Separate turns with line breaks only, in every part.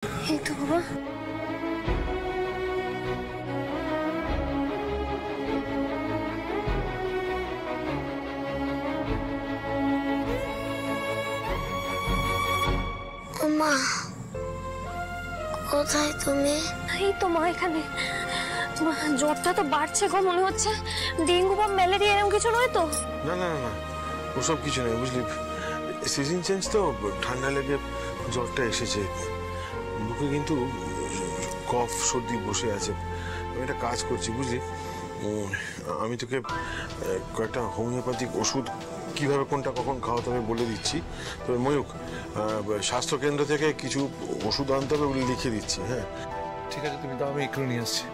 এই তো বাবা।
মা কোথায় তুমি?
এই তো মা এখানে। মা জ্বরটা তো বাড়ছে গো, মনে হচ্ছে ডেঙ্গু বা ম্যালেরিয়া এরকম কিছু নয় তো?
না না না, ওসব কিছু নেই বুঝলি, সিজন চেঞ্জ তো, ঠান্ডা লেগে জ্বরটা এসেছে। বুকে কিন্তু কফ সর্দি বসে আছে। আমি একটা কাজ করছি বুঝলি, আমি তোকে কয়েকটা হোমিওপ্যাথিক ওষুধ কিভাবে কোনটা কখন খাওয়াতে হবে বলে দিচ্ছি। তবে ময়ূক, স্বাস্থ্যকেন্দ্র থেকে কিছু ওষুধ আনতে হবে, ওগুলি লিখে দিচ্ছি। হ্যাঁ
ঠিক আছে, তুমি দাও, আমি একটু নিয়ে আসছি।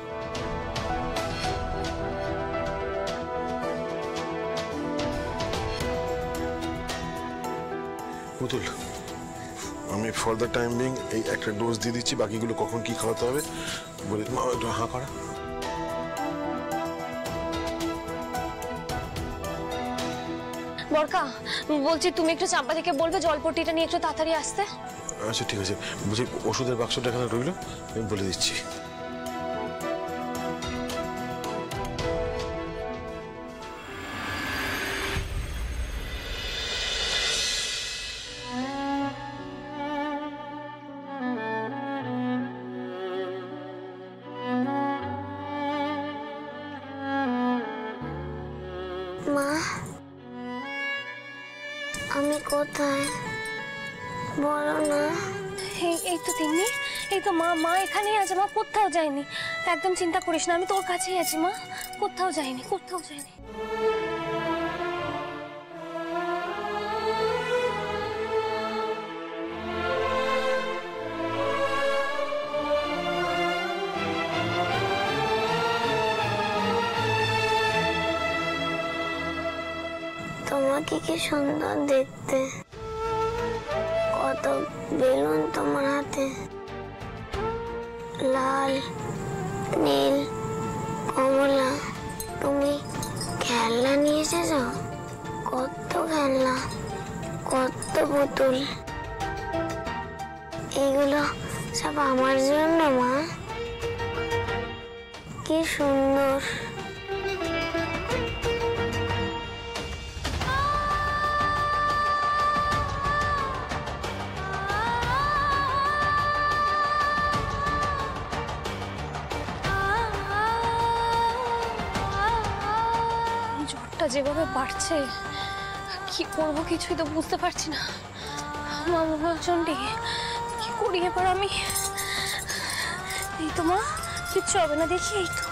পুতুল, আমি ফর দ্য টাইম বিং এই একটা ডোজ দিয়ে দিচ্ছি, বাকিগুলো কখন কি খাওয়াতে হবে বলে। একটু হাঁ করা।
বরকা বলছি, তুমি একটু চাম্পা থেকে বলবে জলপট্টিটা নিয়ে একটু তাড়াতাড়ি আসতে।
আচ্ছা ঠিক আছে, বলছি ওষুধের বাক্সটা এখানে রইল, আমি বলে দিচ্ছি।
মা আমি কোথায় বলো না?
এই তো তিন্নি, এই তো মা। মা এখানেই আছে মা, কোথাও যায়নি। একদম চিন্তা করিস না, আমি তোর কাছেই আছি মা, কোথাও যায়নি, কোথাও যায়নি।
তোমাকে কি সুন্দর দেখতে, কত বেলুন তোমার হাতে, লাল নীল কমলা। তুমি খেলনা নিয়ে এসেছো, কত খেলনা, কত পুতুল। এগুলো সব আমার জন্য মা, কি সুন্দর।
জ্বরটা যেভাবে বাড়ছে, কি করবো কিছুই তো বুঝতে পারছি না। মা চন্ডী, কি করি এবার আমি? এই তো মা, কিচ্ছু হবে না, দেখি। এই তো